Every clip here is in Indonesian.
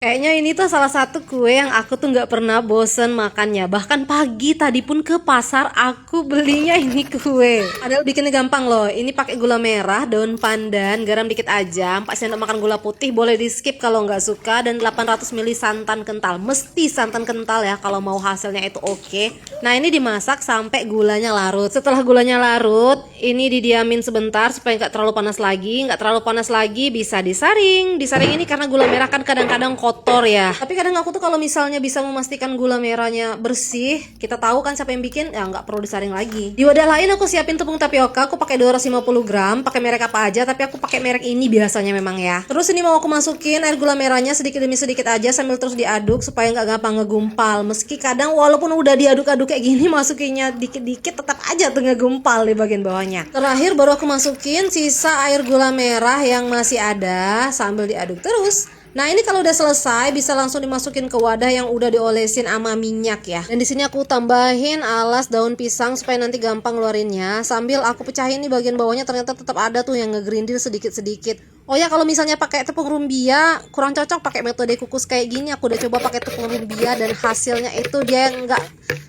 Kayaknya ini tuh salah satu kue yang aku tuh nggak pernah bosen makannya. Bahkan pagi tadi pun ke pasar aku belinya ini kue. Padahal bikinnya gampang loh. Ini pakai gula merah, daun pandan, garam dikit aja. 4 sendok makan gula putih, boleh di skip kalau nggak suka. Dan 800 ml santan kental. Mesti santan kental ya kalau mau hasilnya itu oke. Nah ini dimasak sampai gulanya larut. Setelah gulanya larut, ini didiamin sebentar supaya nggak terlalu panas lagi. Nggak terlalu panas lagi bisa disaring. Disaring ini karena gula merah kan kadang-kadang kotor ya. Tapi kadang aku tuh kalau misalnya bisa memastikan gula merahnya bersih, kita tahu kan siapa yang bikin, ya nggak perlu disaring lagi. Di wadah lain aku siapin tepung tapioka, aku pakai 250 gram, pakai merek apa aja, tapi aku pakai merek ini biasanya memang ya. Terus ini mau aku masukin air gula merahnya sedikit demi sedikit aja sambil terus diaduk supaya nggak gampang ngegumpal. Meski kadang walaupun udah diaduk-aduk kayak gini, masukinnya dikit-dikit tetap aja tuh ngegumpal di bagian bawahnya. Terakhir baru aku masukin sisa air gula merah yang masih ada sambil diaduk terus. Nah ini kalau udah selesai bisa langsung dimasukin ke wadah yang udah diolesin sama minyak ya. Dan di sini aku tambahin alas daun pisang supaya nanti gampang ngeluarinnya. Sambil aku pecahin nih bagian bawahnya, ternyata tetap ada tuh yang ngegrindil sedikit-sedikit. Oh ya, kalau misalnya pakai tepung rumbia kurang cocok pakai metode kukus kayak gini. Aku udah coba pakai tepung rumbia dan hasilnya itu dia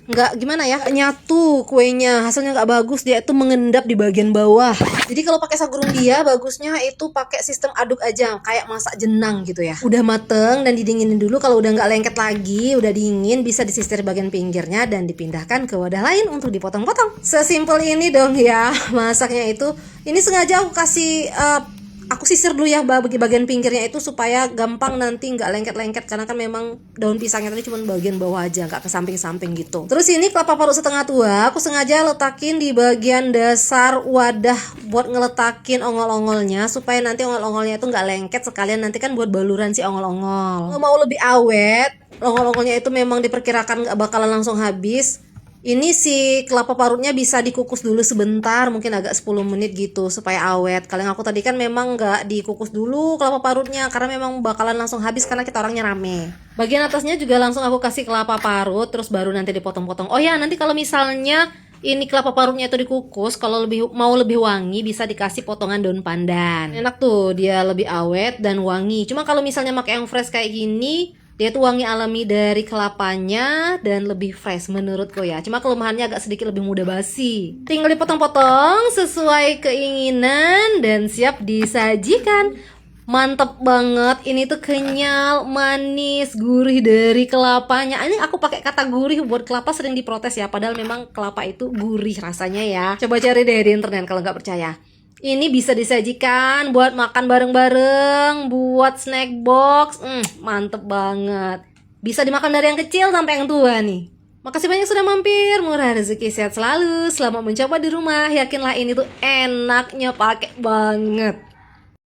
nggak gimana ya, nyatu kuenya, hasilnya nggak bagus, dia itu mengendap di bagian bawah. Jadi kalau pakai sagu rumbia bagusnya itu pakai sistem aduk aja kayak masak jenang gitu ya. Udah mateng dan didinginin dulu, kalau udah nggak lengket lagi, udah dingin, bisa disisir bagian pinggirnya dan dipindahkan ke wadah lain untuk dipotong-potong. Sesimpel ini dong ya masaknya itu. Ini sengaja aku kasih aku sisir dulu ya bagian pinggirnya itu supaya gampang nanti nggak lengket-lengket, karena kan memang daun pisangnya tadi cuma bagian bawah aja, nggak ke samping-samping gitu. Terus ini kelapa parut setengah tua aku sengaja letakin di bagian dasar wadah buat ngeletakin ongol-ongolnya supaya nanti ongol-ongolnya itu nggak lengket, sekalian nanti kan buat baluran si ongol-ongol. Kalau mau lebih awet, ongol-ongolnya itu memang diperkirakan nggak bakalan langsung habis. Ini si kelapa parutnya bisa dikukus dulu sebentar, mungkin agak 10 menit gitu supaya awet. Kalau yang aku tadi kan memang nggak dikukus dulu kelapa parutnya karena memang bakalan langsung habis karena kita orangnya rame. Bagian atasnya juga langsung aku kasih kelapa parut, terus baru nanti dipotong-potong. Oh ya, nanti kalau misalnya ini kelapa parutnya itu dikukus, kalau mau lebih wangi bisa dikasih potongan daun pandan. Enak tuh, dia lebih awet dan wangi. Cuma kalau misalnya pakai yang fresh kayak gini, dia tuh wangi alami dari kelapanya dan lebih fresh menurutku ya. Cuma kelemahannya agak sedikit lebih mudah basi. Tinggal dipotong-potong sesuai keinginan dan siap disajikan. Mantep banget, ini tuh kenyal, manis, gurih dari kelapanya. Ini aku pakai kata gurih buat kelapa sering diprotes ya, padahal memang kelapa itu gurih rasanya ya. Coba cari deh di internet kalau nggak percaya. Ini bisa disajikan buat makan bareng-bareng, buat snack box. Mantep banget. Bisa dimakan dari yang kecil sampai yang tua nih. Makasih banyak sudah mampir. Murah rezeki, sehat selalu. Selamat mencoba di rumah. Yakinlah ini tuh enaknya pakai banget.